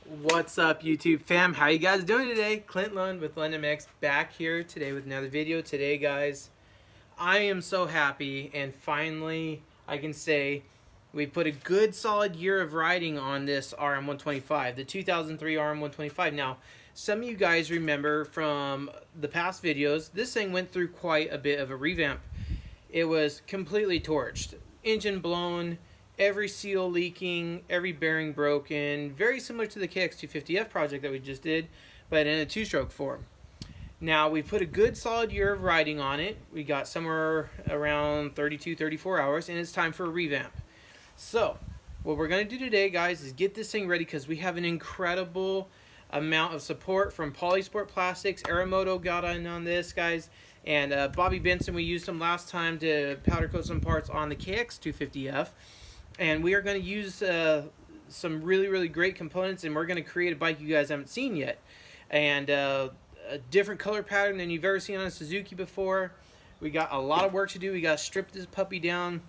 What's up, YouTube fam? How you guys doing today? Clint Lund with Lund MX back here today with another video. Today, guys, I am so happy, and finally I can say we put a good solid year of riding on this RM125, the 2003 RM125. Now, some of you guys remember from the past videos, this thing went through quite a bit of a revamp. It was completely torched, engine blown, every seal leaking, every bearing broken, very similar to the KX250F project that we just did, but in a two-stroke form. Now, we put a good solid year of riding on it. We got somewhere around 32, 34 hours, and it's time for a revamp. So, what we're going to do today, guys, is get this thing ready because we have an incredible amount of support from Polysport Plastics. Aramoto got in on this, guys, and Bobby Benson, we used him last time to powder coat some parts on the KX250F. And we are going to use some really great components, and we're going to create a bike you guys haven't seen yet. And a different color pattern than you've ever seen on a Suzuki before. We got a lot of work to do. We got to strip this puppy down.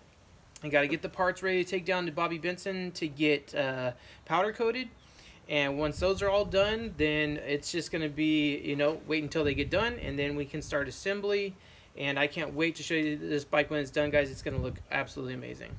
And got to get the parts ready to take down to Bobby Benson to get powder coated. And once those are all done, then it's just going to be, you know, wait until they get done, and then we can start assembly. And I can't wait to show you this bike when it's done, guys. It's going to look absolutely amazing.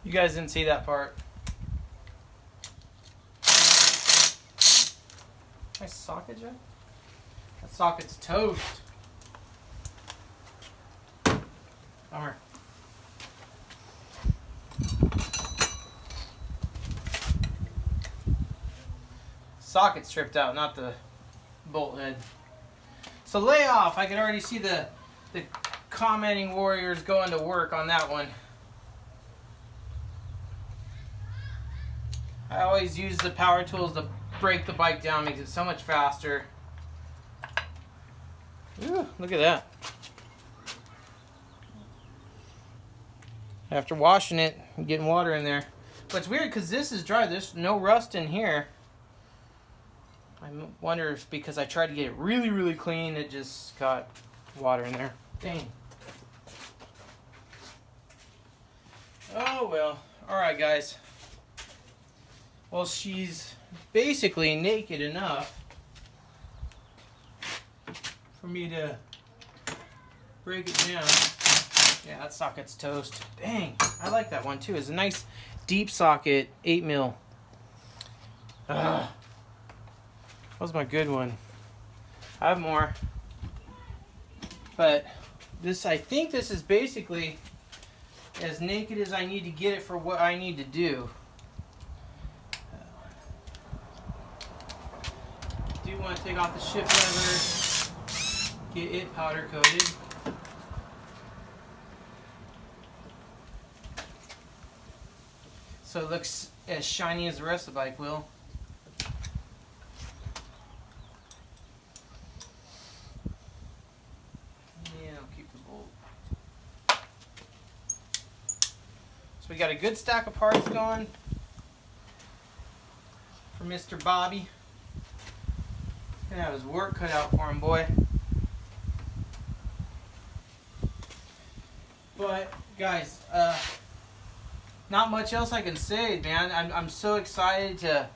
You guys didn't see that part. Nice socket, Jeff. That socket's toast. Bummer. Socket's stripped out, not the bolt head. So lay off. I can already see the commenting warriors going to work on that one. I always use the power tools to break the bike down, makes it so much faster. Ooh, look at that. After washing it, I'm getting water in there. But it's weird because this is dry. There's no rust in here. I wonder if because I tried to get it really clean, it just got water in there. Dang. Oh well. Alright, guys. Well, she's basically naked enough for me to break it down. Yeah, that socket's toast. Dang, I like that one too. It's a nice deep socket, 8mm. That was my good one. I have more. But this, I think this is basically as naked as I need to get it for what I need to do. I do want to take off the shift lever, get it powder coated. So it looks as shiny as the rest of the bike will. Yeah, I'll keep the bolt. So we got a good stack of parts going. for Mr. Bobby. Gonna have his work cut out for him, boy. But guys, not much else I can say, man. I'm so excited to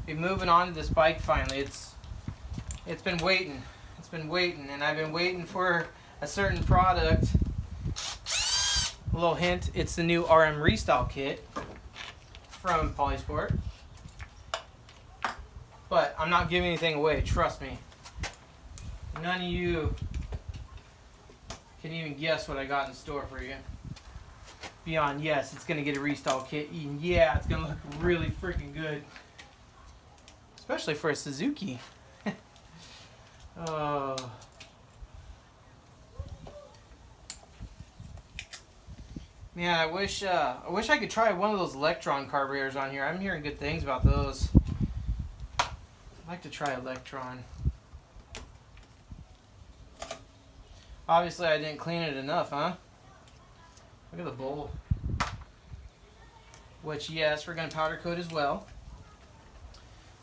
be moving on to this bike finally. It's been waiting. It's been waiting, and I've been waiting for a certain product. A little hint, it's the new RM Restyle kit from Polysport. But I'm not giving anything away, trust me. None of you can even guess what I got in store for you. Beyond, yes, it's gonna get a Restyle kit, and yeah, it's gonna look really freaking good. Especially for a Suzuki. Oh. Man, I wish I could try one of those Electron carburetors on here. I'm hearing good things about those. I'd like to try Electron. Obviously, I didn't clean it enough, huh? Look at the bowl. Which, yes, we're going to powder coat as well.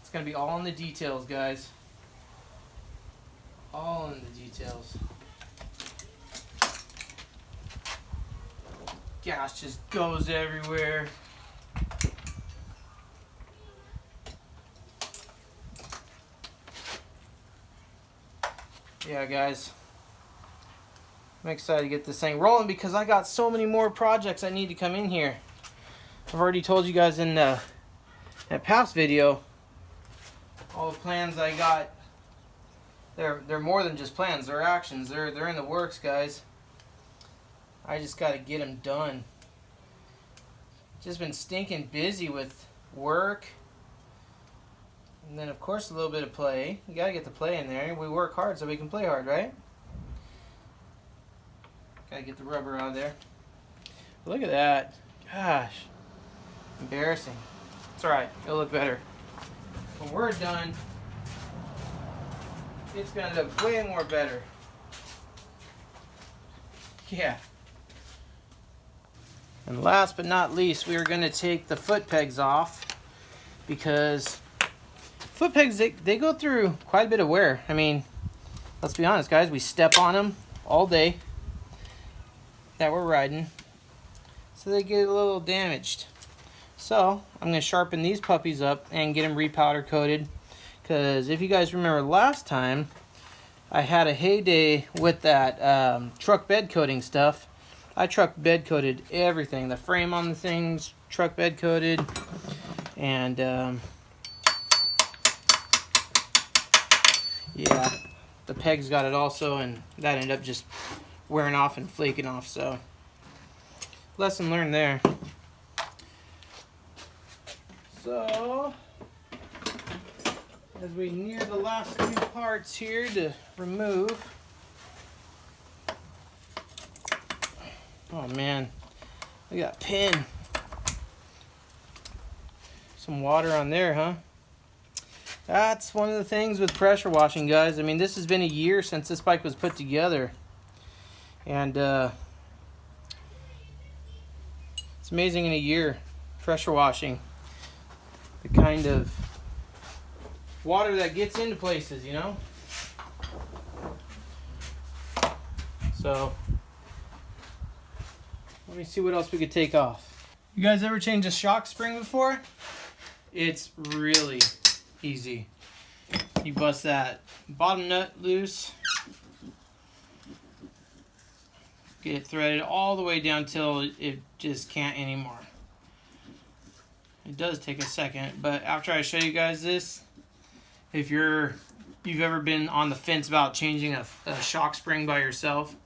It's going to be all in the details, guys. All in the details. Gas just goes everywhere. Yeah, guys. I'm excited to get this thing rolling because I got so many more projects I need to come in here. I've already told you guys in that past video all the plans I got. They're more than just plans. They're actions. They're in the works, guys. I just got to get them done. Just been stinking busy with work. And then, of course, a little bit of play. You got to get the play in there. We work hard so we can play hard, right? Got to get the rubber out of there. But look at that. Gosh. Embarrassing. It's alright. It'll look better. When we're done, it's going to look way more better. Yeah. And last but not least, we are going to take the foot pegs off because foot pegs, they go through quite a bit of wear. I mean, let's be honest, guys. We step on them all day that we're riding, so they get a little damaged. So I'm going to sharpen these puppies up and get them repowder coated because if you guys remember last time, I had a heyday with that truck bed coating stuff. I truck bed coated everything. The frame on the things, truck bed coated. And yeah, the pegs got it also, and that ended up just wearing off and flaking off. So lesson learned there. So as we near the last few parts here to remove. Oh man, look at that pin. Some water on there, huh? That's one of the things with pressure washing, guys. I mean, this has been a year since this bike was put together. And it's amazing in a year, pressure washing. The kind of water that gets into places, you know? So let me see what else we could take off. You guys ever changed a shock spring before? It's really easy. You bust that bottom nut loose, get it threaded all the way down till it just can't anymore. It does take a second, but after I show you guys this, if you've ever been on the fence about changing a shock spring by yourself,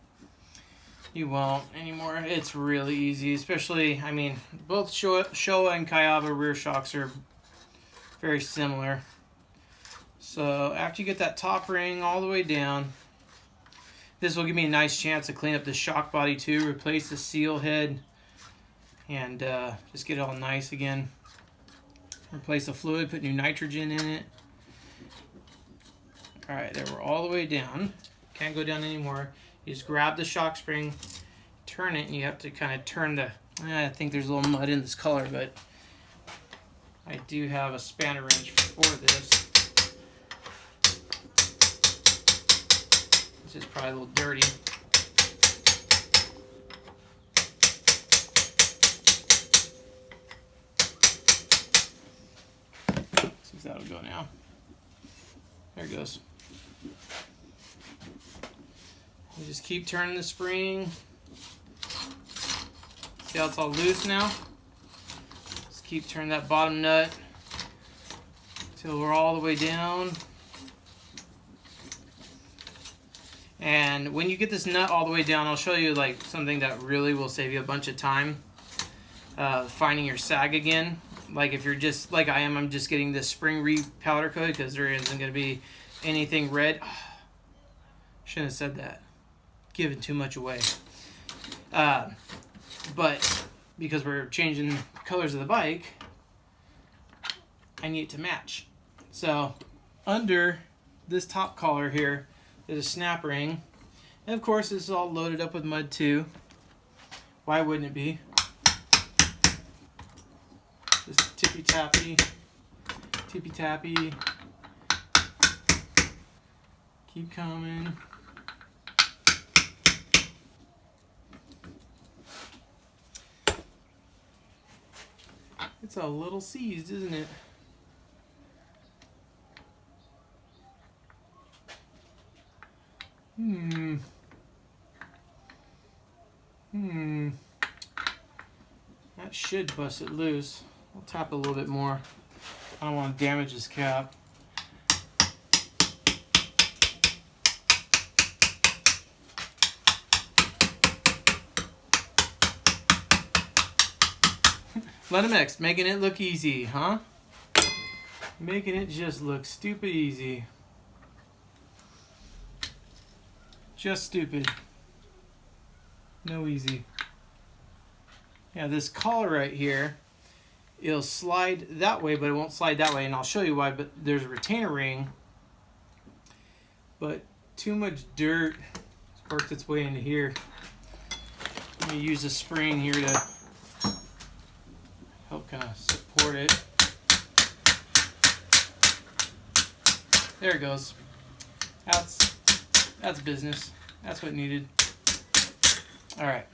you won't anymore. It's really easy, especially, I mean, both Showa and Kayaba rear shocks are very similar. So after you get that top ring all the way down, this will give me a nice chance to clean up the shock body too, replace the seal head, and just get it all nice again. Replace the fluid, put new nitrogen in it. Alright, there we're all the way down. Can't go down anymore. You just grab the shock spring, turn it, and you have to kind of turn the... I think there's a little mud in this color, but I do have a spanner wrench for this. This is probably a little dirty. See if that'll go now. There it goes. You just keep turning the spring. See how it's all loose now? Just keep turning that bottom nut till we're all the way down. And when you get this nut all the way down, I'll show you like something that really will save you a bunch of time finding your sag again. Like if you're just like I am, I'm just getting this spring re-powder coated because there isn't going to be anything red. Shouldn't have said that. Giving too much away. But because we're changing colors of the bike, I need it to match. So under this top collar here, there's a snap ring. And of course, this is all loaded up with mud too. Why wouldn't it be? Just tippy tappy. Keep coming. It's a little seized, isn't it? That should bust it loose. I'll tap it a little bit more. I don't want to damage this cap. Lund MX, making it look easy, huh? Making it just look stupid easy. Just stupid. No easy. Yeah, this collar right here, it'll slide that way, but it won't slide that way, and I'll show you why. But there's a retainer ring, but too much dirt worked its way into here. Let me use a spring here to help kind of support it. There it goes. That's business. That's what needed. All right,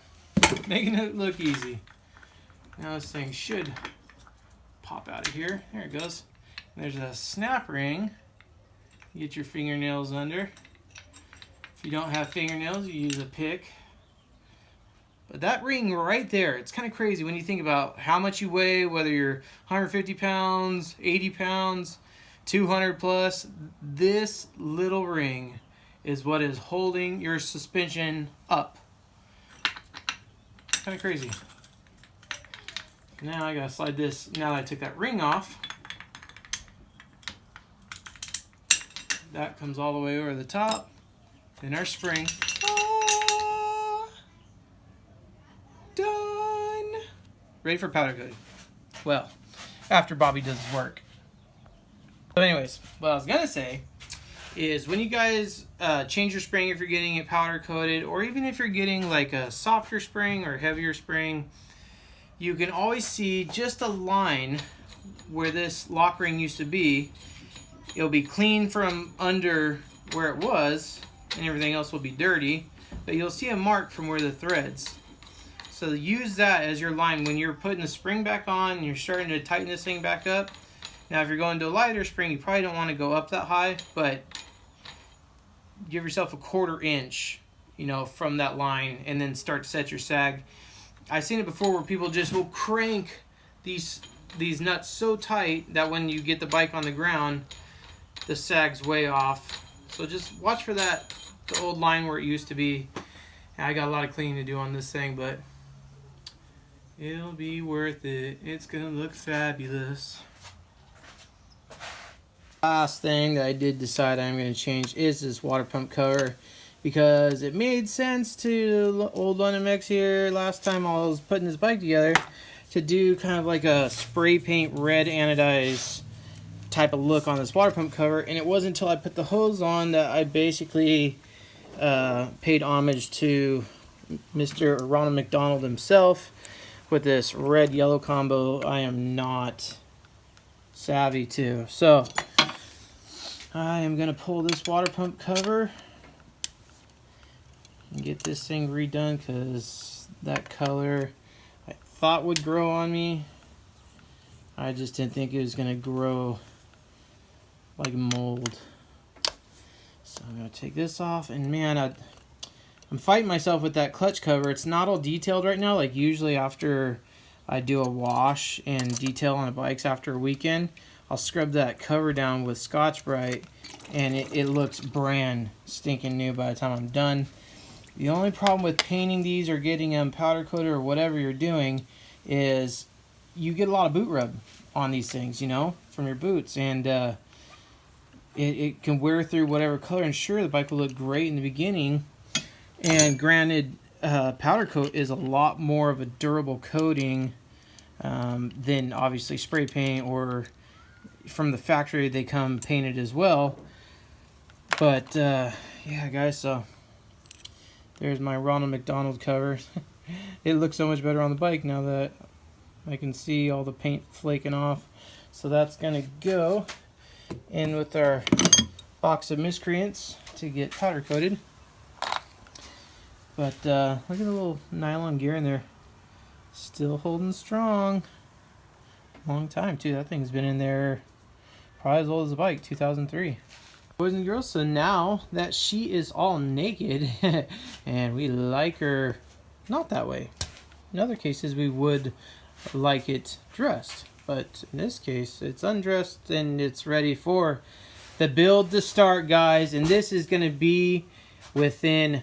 making it look easy. Now this thing should pop out of here. There it goes. And there's a snap ring. You get your fingernails under. If you don't have fingernails, you use a pick. But that ring right there, it's kind of crazy when you think about how much you weigh, whether you're 150 pounds, 80 pounds, 200 plus. This little ring is what is holding your suspension up. Kind of crazy. Now I gotta slide this, now that I took that ring off, that comes all the way over the top. Then our spring. Done. Ready for powder coating. Well, after Bobby does his work. So anyways, what I was gonna say is when you guys change your spring, if you're getting it powder coated, or even if you're getting like a softer spring or heavier spring, you can always see just a line where this lock ring used to be. It'll be clean from under where it was, and everything else will be dirty, but you'll see a mark from where the threads. So use that as your line when you're putting the spring back on and you're starting to tighten this thing back up. Now if you're going to a lighter spring, you probably don't want to go up that high, but give yourself a 1/4 inch, you know, from that line, and then start to set your sag. I've seen it before where people just will crank these nuts so tight that when you get the bike on the ground, the sag's way off. So just watch for that, the old line where it used to be. I got a lot of cleaning to do on this thing, but it'll be worth it. It's gonna look fabulous. Last thing that I did decide I'm going to change is this water pump cover, because it made sense to old Lund MX here last time I was putting this bike together to do kind of like a spray paint red anodized type of look on this water pump cover, and it wasn't until I put the hose on that I basically paid homage to Mr. Ronald McDonald himself with this red yellow combo. I am not savvy too. So I am gonna pull this water pump cover and get this thing redone, because that color I thought would grow on me. I just didn't think it was gonna grow like mold. So I'm gonna take this off, and man, I'm fighting myself with that clutch cover. It's not all detailed right now. Like usually after I do a wash and detail on the bikes after a weekend, I'll scrub that cover down with Scotch-Brite, and it looks brand stinking new by the time I'm done. The only problem with painting these or getting them powder coated or whatever you're doing is you get a lot of boot rub on these things, you know, from your boots, and it can wear through whatever color. And sure, the bike will look great in the beginning, and granted, powder coat is a lot more of a durable coating than obviously spray paint, or from the factory they come painted as well. But yeah guys, so there's my Ronald McDonald cover. It looks so much better on the bike now that I can see all the paint flaking off. So that's gonna go in with our box of miscreants to get powder coated. But look at the little nylon gear in there, still holding strong. Long time too. That thing's been in there probably as old as the bike, 2003. Boys and girls, so now that she is all naked and we like her not that way. In other cases we would like it dressed, but in this case it's undressed and it's ready for the build to start, guys. And this is going to be within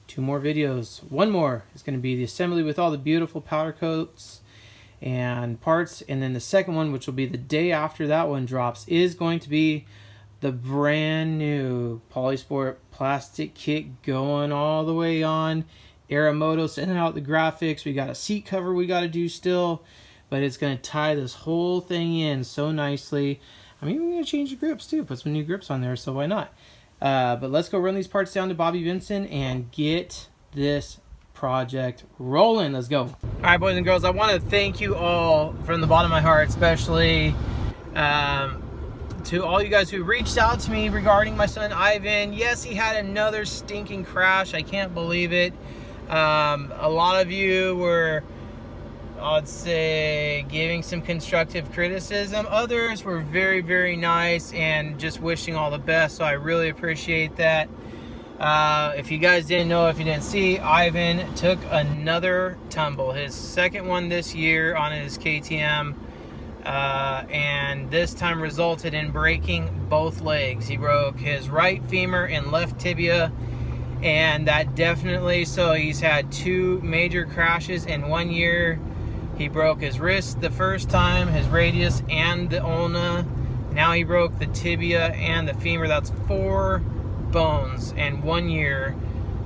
2 more videos. One more is going to be the assembly with all the beautiful powder coats and parts, and then the second one, which will be the day after that one drops, is going to be the brand new Polysport plastic kit going all the way on. Aeromoto sending out the graphics. We got a seat cover we got to do still, but it's going to tie this whole thing in so nicely. I mean, we're going to change the grips too, put some new grips on there, so why not? But let's go run these parts down to Bobby Vinson and get this project rolling. Let's go. All right, boys and girls, I want to thank you all from the bottom of my heart, especially to all you guys who reached out to me regarding my son Ivan. Yes, he had another stinking crash. I can't believe it. A lot of you were, I'd say, giving some constructive criticism. Others were very, very nice and just wishing all the best, so I really appreciate that. If you guys didn't know, if you didn't see, Ivan took another tumble, his second one this year on his KTM, and this time resulted in breaking both legs. He broke his right femur and left tibia, and that definitely, so he's had 2 major crashes in 1 year. He broke his wrist the first time, his radius and the ulna. Now he broke the tibia and the femur. That's 4 bones in 1 year.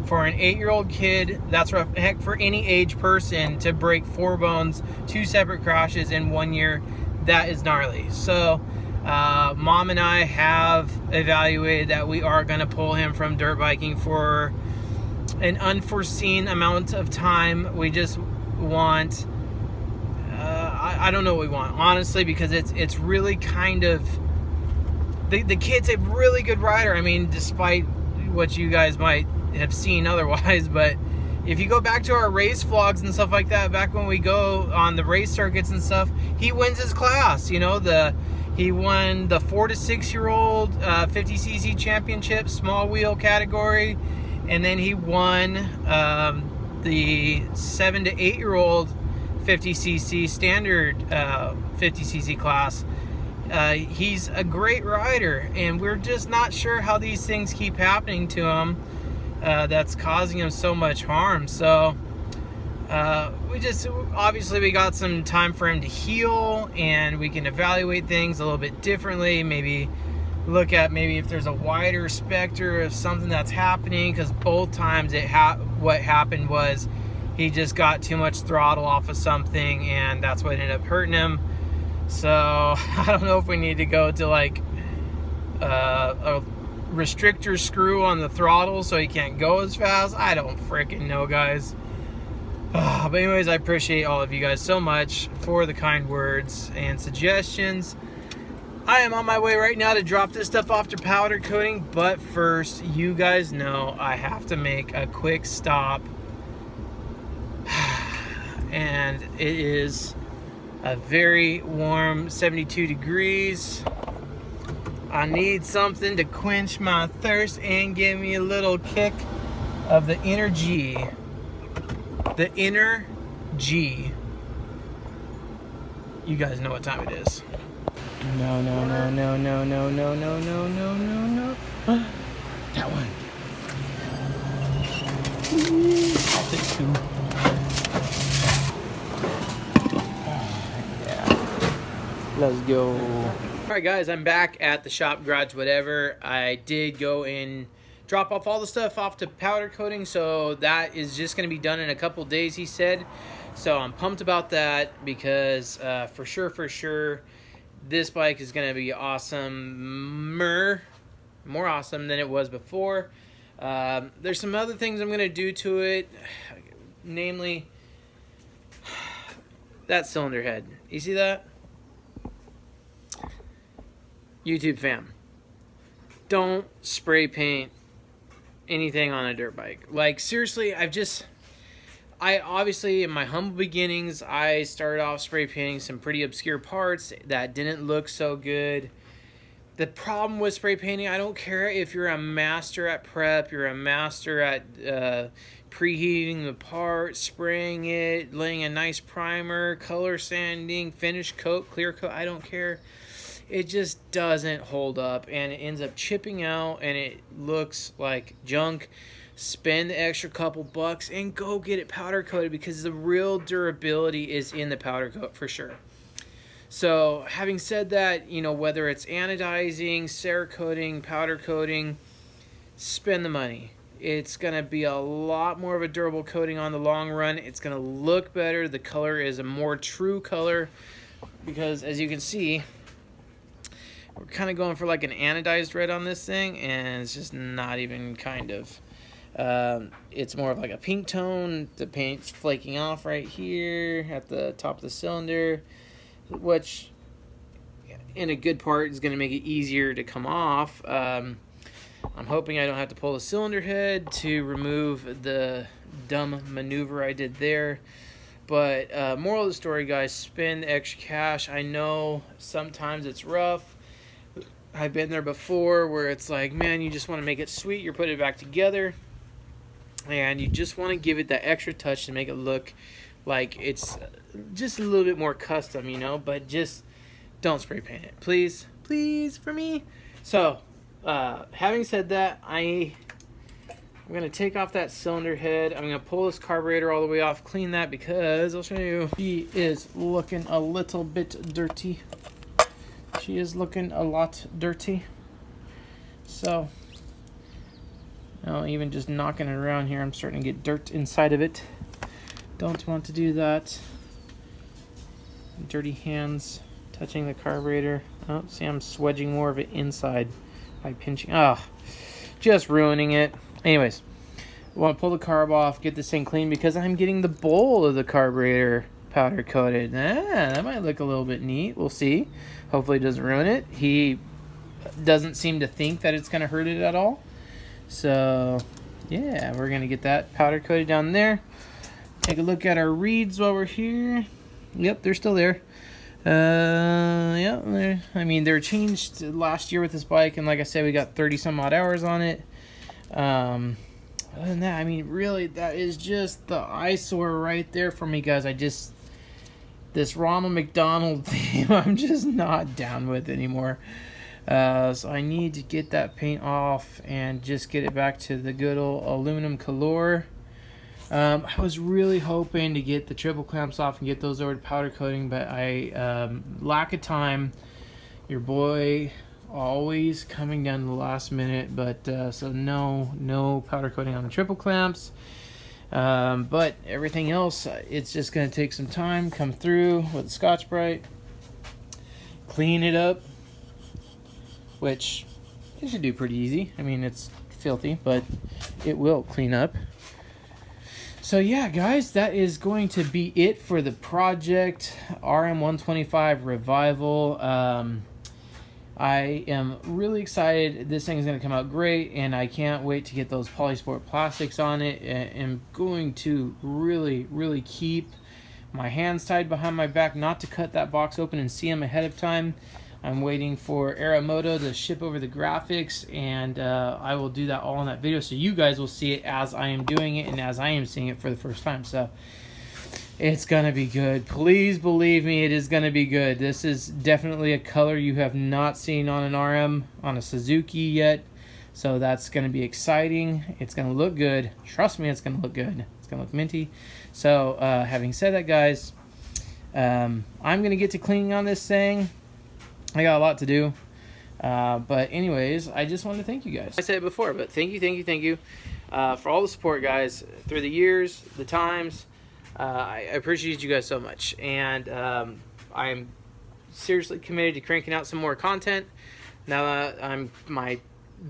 For an 8-year-old kid, that's rough. Heck, for any age person to break 4 bones, 2 separate crashes in 1 year, that is gnarly. So Mom and I have evaluated that we are going to pull him from dirt biking for an unforeseen amount of time. We just want, I don't know what we want, honestly, because it's really kind of, the kid's a really good rider. I mean, despite what you guys might have seen otherwise, but if you go back to our race vlogs and stuff like that, back when we go on the race circuits and stuff, he wins his class. You know, he won the 4 to 6 year old 50cc championship small wheel category, and then he won the 7 to 8 year old 50cc standard 50cc class. He's a great rider, and we're just not sure how these things keep happening to him. That's causing him so much harm. So obviously we got some time for him to heal, and we can evaluate things a little bit differently. Maybe look at if there's a wider specter of something that's happening, because both times what happened was he just got too much throttle off of something, and that's what ended up hurting him. So I don't know if we need to go to like a restrictor screw on the throttle so he can't go as fast. I don't freaking know, guys. But anyways, I appreciate all of you guys so much for the kind words and suggestions. I am on my way right now to drop this stuff off to powder coating, but first, you guys know I have to make a quick stop. And it is a very warm 72 degrees. I need something to quench my thirst and give me a little kick of the inner G. The inner G. You guys know what time it is. No, no, no, no, no, no, no, no, no, no, no, no. That one. I'll take two. Yeah. Let's go. Alright guys, I'm back at the shop, garage, whatever. I did go and drop off all the stuff off to powder coating, so that is just going to be done in a couple days, he said. So I'm pumped about that because for sure, this bike is going to be awesome, more awesome than it was before. There's some other things I'm going to do to it, namely that cylinder head. You see that? YouTube fam, don't spray paint anything on a dirt bike. Like, seriously, I obviously, in my humble beginnings, I started off spray painting some pretty obscure parts that didn't look so good. The problem with spray painting, I don't care if you're a master at prep, you're a master at preheating the part, spraying it, laying a nice primer, color sanding, finish coat, clear coat, I don't care. It just doesn't hold up, and it ends up chipping out, and it looks like junk. Spend the extra couple bucks and go get it powder coated, because the real durability is in the powder coat for sure. So having said that, you know, whether it's anodizing, Cerakoting, powder coating, spend the money. It's going to be a lot more of a durable coating on the long run. It's going to look better. The color is a more true color because, as you can see, we're kind of going for like an anodized red on this thing, and it's just not even kind of. It's more of like a pink tone. The paint's flaking off right here at the top of the cylinder, which in a good part is going to make it easier to come off. I'm hoping I don't have to pull the cylinder head to remove the dumb maneuver I did there. But moral of the story, guys, spend the extra cash. I know sometimes it's rough. I've been there before where it's like, man, you just want to make it sweet. You're putting it back together, and you just want to give it that extra touch to make it look like it's just a little bit more custom, you know, but just don't spray paint it. Please, please, for me. So, having said that, I'm going to take off that cylinder head. I'm going to pull this carburetor all the way off, clean that, because I'll show you, she is looking a little bit dirty. She is looking a lot dirty. So, even just knocking it around here, I'm starting to get dirt inside of it. Don't want to do that. Dirty hands touching the carburetor. Oh, see, I'm swedging more of it inside by pinching. Oh, just ruining it. Anyways, I want to pull the carb off, get this thing clean, because I'm getting the bowl of the carburetor powder coated. That might look a little bit neat. We'll see. Hopefully it doesn't ruin it. He doesn't seem to think that it's going to hurt it at all. So, yeah, we're going to get that powder coated down there. Take a look at our reeds while we're here. Yep, they're still there. Yeah, I mean, they were changed last year with this bike, and like I said, we got 30 some odd hours on it. Other than that, I mean, really, that is just the eyesore right there for me, guys. This Ronald McDonald theme, I'm just not down with anymore. So I need to get that paint off and just get it back to the good old aluminum color. I was really hoping to get the triple clamps off and get those over to powder coating, but I lack of time. Your boy always coming down to the last minute, but so no powder coating on the triple clamps. But everything else, it's just going to take some time, come through with the Scotch-Brite, clean it up, which it should do pretty easy. I mean, it's filthy, but it will clean up. So yeah, guys, that is going to be it for the project RM125 revival. I am really excited. This thing is going to come out great, and I can't wait to get those polysport plastics on it. I'm going to really keep my hands tied behind my back not to cut that box open and see them ahead of time. I'm waiting for RM125 to ship over the graphics, and I will do that all in that video, so you guys will see it as I am doing it and as I am seeing it for the first time. So it's gonna be good. Please believe me, it is gonna be good. This is definitely a color you have not seen on an RM, on a Suzuki yet, so that's gonna be exciting. It's gonna look good. Trust me, it's gonna look good. It's gonna look minty. So having said that, guys, I'm gonna get to cleaning on this thing. I got a lot to do, but anyways, I just wanted to thank you guys. I said it before, but thank you for all the support, guys, through the years, the times. I appreciate you guys so much, and I'm seriously committed to cranking out some more content now that my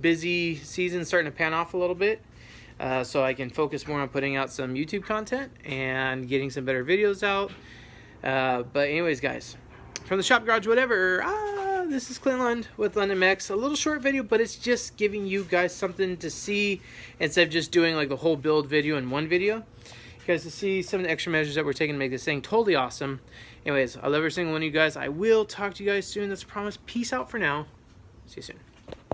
busy season starting to pan off a little bit, so I can focus more on putting out some YouTube content and getting some better videos out. But anyways, guys, from the shop, garage, whatever, this is Clint Lund with Lund MX. A little short video, but it's just giving you guys something to see instead of just doing like the whole build video in one video. You guys to see some of the extra measures that we're taking to make this thing totally awesome. Anyways, I love every single one of you guys. I will talk to you guys soon. That's a promise. Peace out for now. See you soon.